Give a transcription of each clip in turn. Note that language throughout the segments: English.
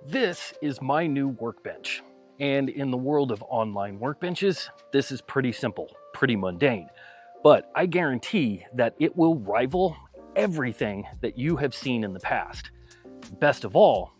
This is my new workbench. And in the world of online workbenches, this is pretty simple, pretty mundane. But I guarantee that it will rival everything that you have seen in the past. Best of all,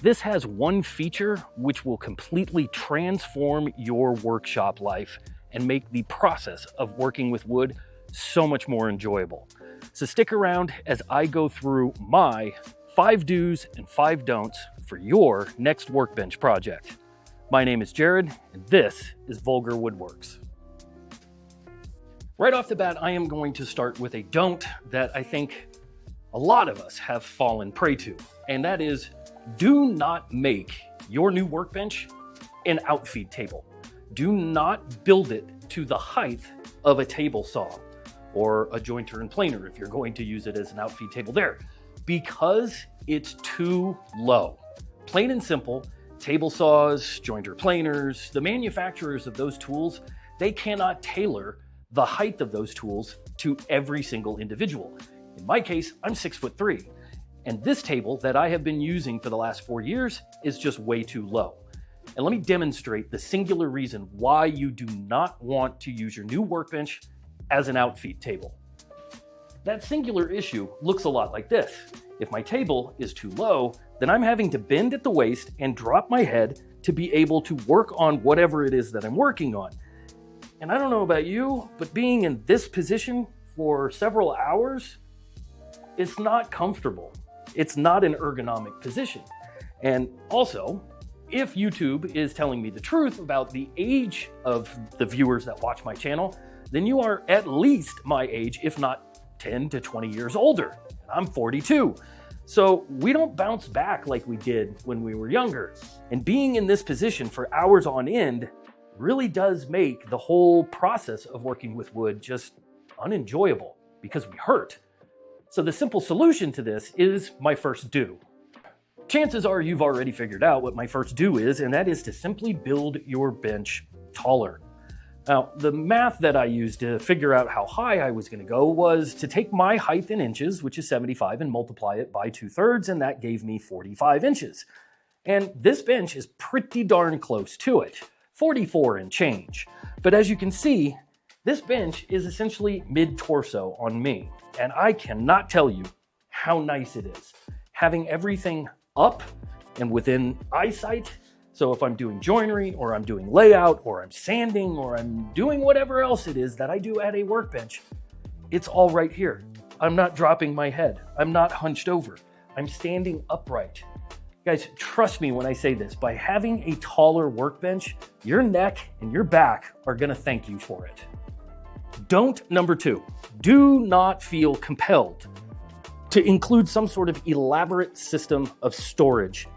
this has one feature which will completely transform your workshop life and make the process of working with wood so much more enjoyable. So stick around as I go through my 5 do's and 5 don'ts for your next workbench project. My name is Jared, and this is Vulgar Woodworks. Right off the bat, I am going to start with a don't that I think a lot of us have fallen prey to, and that is do not make your new workbench an outfeed table. Do not build it to the height of a table saw or a jointer and planer if you're going to use it as an outfeed table there, because it's too low. Plain and simple, table saws, jointer planers, the manufacturers of those tools, they cannot tailor the height of those tools to every single individual. In my case, I'm 6'3", and this table that I have been using for the last 4 years is just way too low. And let me demonstrate the singular reason why you do not want to use your new workbench as an outfeed table. That singular issue looks a lot like this. If my table is too low, then I'm having to bend at the waist and drop my head to be able to work on whatever it is that I'm working on. And I don't know about you, but being in this position for several hours, it's not comfortable. It's not an ergonomic position. And also, if YouTube is telling me the truth about the age of the viewers that watch my channel, then you are at least my age, if not 10 to 20 years older. I'm 42. So we don't bounce back like we did when we were younger. And being in this position for hours on end really does make the whole process of working with wood just unenjoyable because we hurt. So the simple solution to this is my first do. Chances are you've already figured out what my first do is, and that is to simply build your bench taller. Now, the math that I used to figure out how high I was going to go was to take my height in inches, which is 75, and multiply it by 2/3, and that gave me 45 inches. And this bench is pretty darn close to it, 44 and change. But as you can see, this bench is essentially mid-torso on me, and I cannot tell you how nice it is. Having everything up and within eyesight. So if I'm doing joinery, or I'm doing layout, or I'm sanding, or I'm doing whatever else it is that I do at a workbench, it's all right here. I'm not dropping my head. I'm not hunched over. I'm standing upright. Guys, trust me when I say this, by having a taller workbench, your neck and your back are gonna thank you for it. Don't number 2, do not feel compelled to include some sort of elaborate system of storage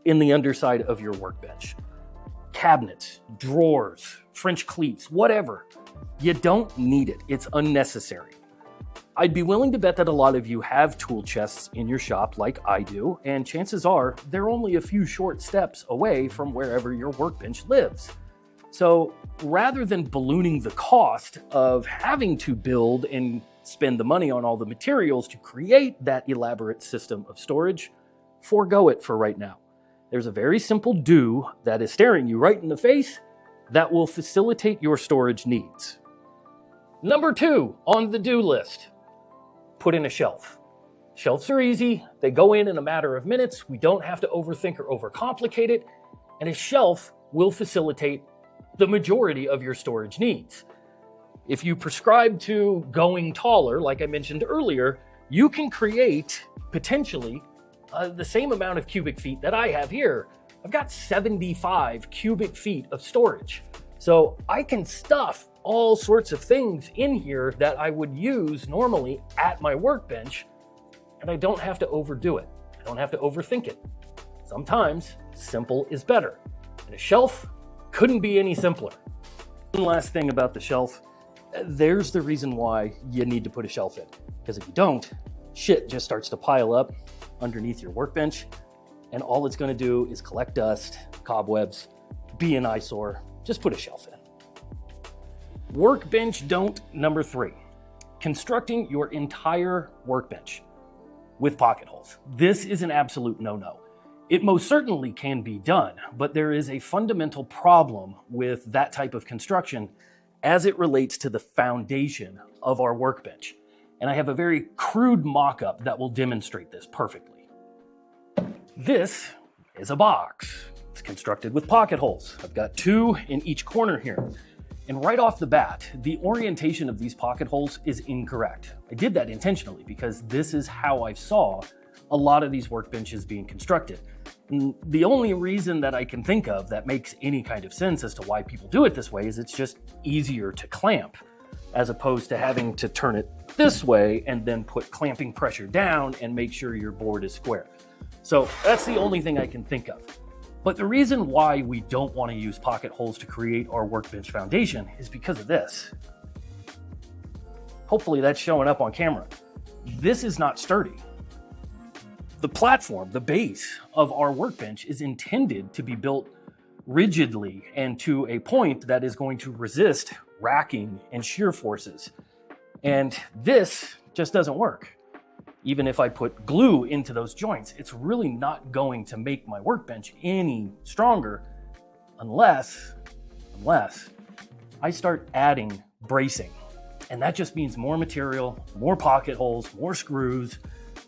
in the underside of your workbench. Cabinets, drawers, French cleats, whatever. You don't need it. It's unnecessary. I'd be willing to bet that a lot of you have tool chests in your shop like I do, and chances are they're only a few short steps away from wherever your workbench lives. So rather than ballooning the cost of having to build and spend the money on all the materials to create that elaborate system of storage, forego it for right now. There's a very simple do that is staring you right in the face that will facilitate your storage needs. Number 2 on the do list, put in a shelf. Shelves are easy. They go in a matter of minutes. We don't have to overthink or overcomplicate it. And a shelf will facilitate the majority of your storage needs. If you prescribe to going taller, like I mentioned earlier, you can create potentially the same amount of cubic feet that I have here. I've got 75 cubic feet of storage. So I can stuff all sorts of things in here that I would use normally at my workbench, and I don't have to overdo it. I don't have to overthink it. Sometimes simple is better, and a shelf couldn't be any simpler. One last thing about the shelf, there's the reason why you need to put a shelf in, because if you don't, shit just starts to pile up underneath your workbench, and all it's going to do is collect dust, cobwebs, be an eyesore. Just put a shelf in. Workbench don't number 3, constructing your entire workbench with pocket holes. This is an absolute no-no. It most certainly can be done, but there is a fundamental problem with that type of construction as it relates to the foundation of our workbench. And I have a very crude mock-up that will demonstrate this perfectly. This is a box. It's constructed with pocket holes. I've got 2 in each corner here. And right off the bat, the orientation of these pocket holes is incorrect. I did that intentionally because this is how I saw a lot of these workbenches being constructed. And the only reason that I can think of that makes any kind of sense as to why people do it this way is it's just easier to clamp, as opposed to having to turn it this way and then put clamping pressure down and make sure your board is square. So that's the only thing I can think of. But the reason why we don't want to use pocket holes to create our workbench foundation is because of this. Hopefully that's showing up on camera. This is not sturdy. The platform, the base of our workbench, is intended to be built rigidly and to a point that is going to resist racking and shear forces. And this just doesn't work. Even if I put glue into those joints, it's really not going to make my workbench any stronger unless I start adding bracing. And that just means more material, more pocket holes, more screws,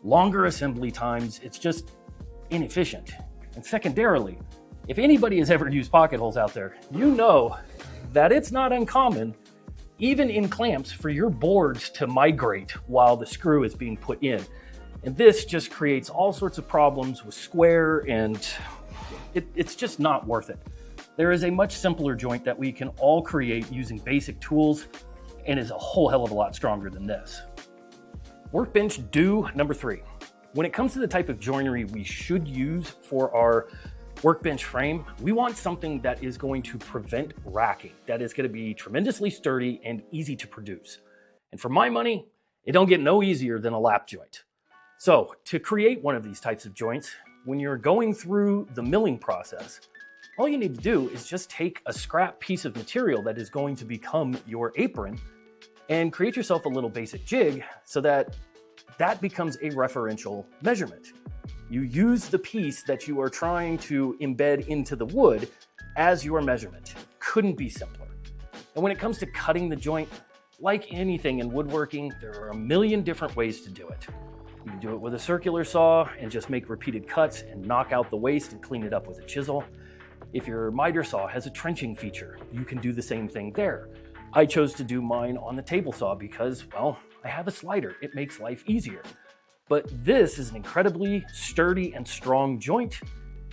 longer assembly times. It's just inefficient. And secondarily, if anybody has ever used pocket holes out there, you know that it's not uncommon, even in clamps, for your boards to migrate while the screw is being put in. And this just creates all sorts of problems with square, and it's just not worth it. There is a much simpler joint that we can all create using basic tools and is a whole hell of a lot stronger than this. Workbench do number 3. When it comes to the type of joinery we should use for our workbench frame, we want something that is going to prevent racking, that is going to be tremendously sturdy and easy to produce. And for my money, it don't get no easier than a lap joint. So to create one of these types of joints, when you're going through the milling process, all you need to do is just take a scrap piece of material that is going to become your apron and create yourself a little basic jig so that that becomes a referential measurement. You use the piece that you are trying to embed into the wood as your measurement. Couldn't be simpler. And when it comes to cutting the joint, like anything in woodworking, there are a million different ways to do it. You can do it with a circular saw and just make repeated cuts and knock out the waste and clean it up with a chisel. If your miter saw has a trenching feature, you can do the same thing there. I chose to do mine on the table saw because, well, I have a slider. It makes life easier. But this is an incredibly sturdy and strong joint.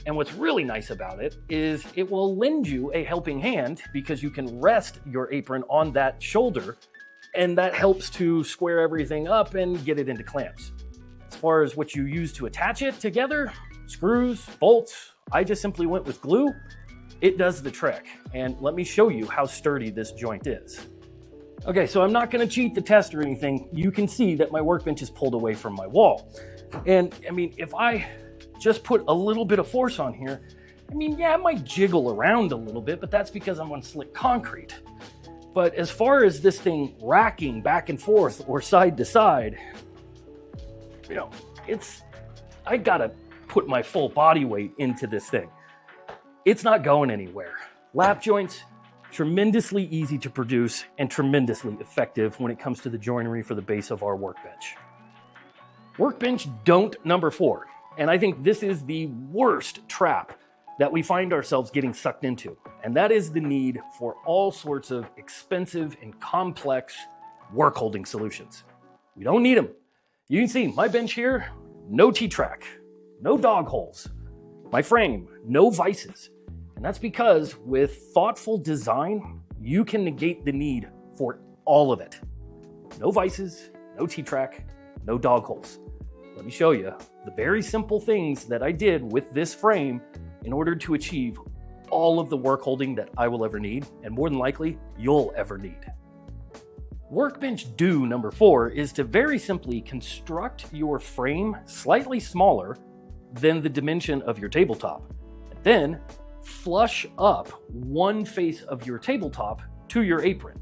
And what's really nice about it is it will lend you a helping hand because you can rest your apron on that shoulder, and that helps to square everything up and get it into clamps. As far as what you use to attach it together, screws, bolts, I just simply went with glue. It does the trick. And let me show you how sturdy this joint is. Okay, so I'm not going to cheat the test or anything. You can see that my workbench is pulled away from my wall. And I mean, if I just put a little bit of force on here, I mean, yeah, it might jiggle around a little bit, but that's because I'm on slick concrete. But as far as this thing racking back and forth or side to side, you know, I gotta put my full body weight into this thing. It's not going anywhere. Lap joints, tremendously easy to produce and tremendously effective when it comes to the joinery for the base of our workbench. Workbench don't number 4. And I think this is the worst trap that we find ourselves getting sucked into. And that is the need for all sorts of expensive and complex work holding solutions. We don't need them. You can see my bench here, no T-track, no dog holes. My frame, no vices. And that's because with thoughtful design, you can negate the need for all of it. No vices, no T-track, no dog holes. Let me show you the very simple things that I did with this frame in order to achieve all of the work holding that I will ever need, and more than likely, you'll ever need. Workbench do number 4 is to very simply construct your frame slightly smaller than the dimension of your tabletop. And then flush up one face of your tabletop to your apron.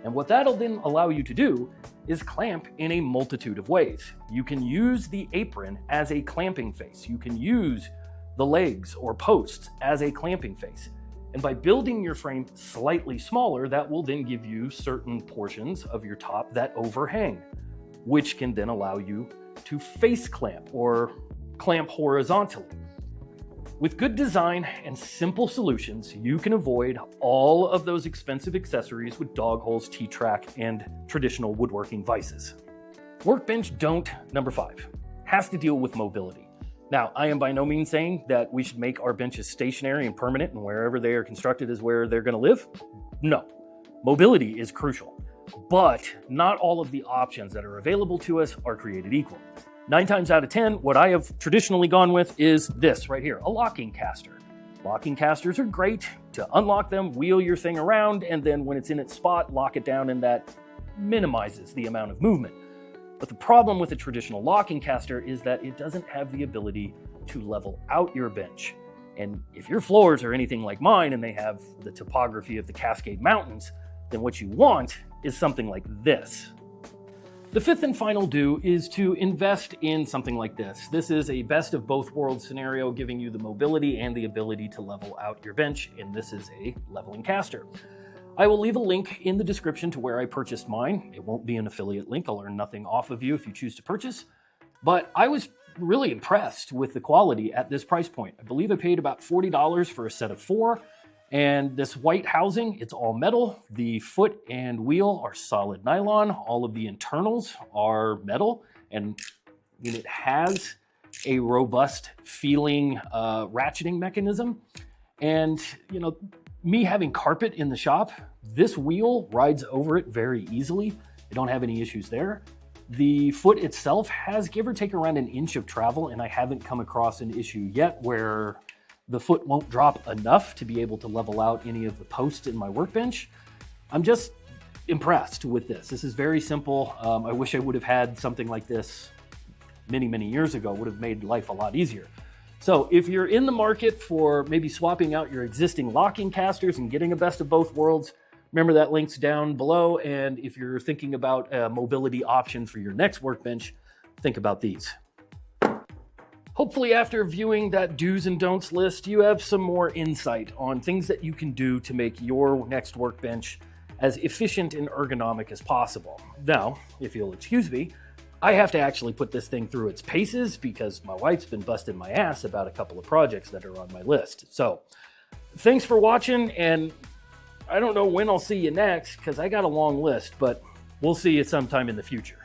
And what that'll then allow you to do is clamp in a multitude of ways. You can use the apron as a clamping face. You can use the legs or posts as a clamping face. And by building your frame slightly smaller, that will then give you certain portions of your top that overhang, which can then allow you to face clamp or clamp horizontally. With good design and simple solutions, you can avoid all of those expensive accessories with dog holes, T-track, and traditional woodworking vices. Workbench don't number 5 has to deal with mobility. Now, I am by no means saying that we should make our benches stationary and permanent and wherever they are constructed is where they're going to live. No, mobility is crucial, but not all of the options that are available to us are created equal. 9 times out of 10, what I have traditionally gone with is this right here, a locking caster. Locking casters are great to unlock them, wheel your thing around, and then when it's in its spot, lock it down, and that minimizes the amount of movement. But the problem with a traditional locking caster is that it doesn't have the ability to level out your bench. And if your floors are anything like mine and they have the topography of the Cascade Mountains, then what you want is something like this. The 5th and final do is to invest in something like this. This is a best of both worlds scenario, giving you the mobility and the ability to level out your bench, and this is a leveling caster. I will leave a link in the description to where I purchased mine. It won't be an affiliate link. I'll earn nothing off of you if you choose to purchase. But I was really impressed with the quality at this price point. I believe I paid about $40 for a set of 4. And this white housing, it's all metal. The foot and wheel are solid nylon. All of the internals are metal. And it has a robust feeling ratcheting mechanism. And, me having carpet in the shop, this wheel rides over it very easily. I don't have any issues there. The foot itself has give or take around an inch of travel, and I haven't come across an issue yet where the foot won't drop enough to be able to level out any of the posts in my workbench. I'm just impressed with this. This is very simple. I wish I would have had something like this many, many years ago. It would have made life a lot easier. So if you're in the market for maybe swapping out your existing locking casters and getting a best of both worlds, remember that link's down below. And if you're thinking about a mobility option for your next workbench, think about these. Hopefully after viewing that do's and don'ts list, you have some more insight on things that you can do to make your next workbench as efficient and ergonomic as possible. Now, if you'll excuse me, I have to actually put this thing through its paces because my wife's been busting my ass about a couple of projects that are on my list. So thanks for watching, and I don't know when I'll see you next because I got a long list, but we'll see you sometime in the future.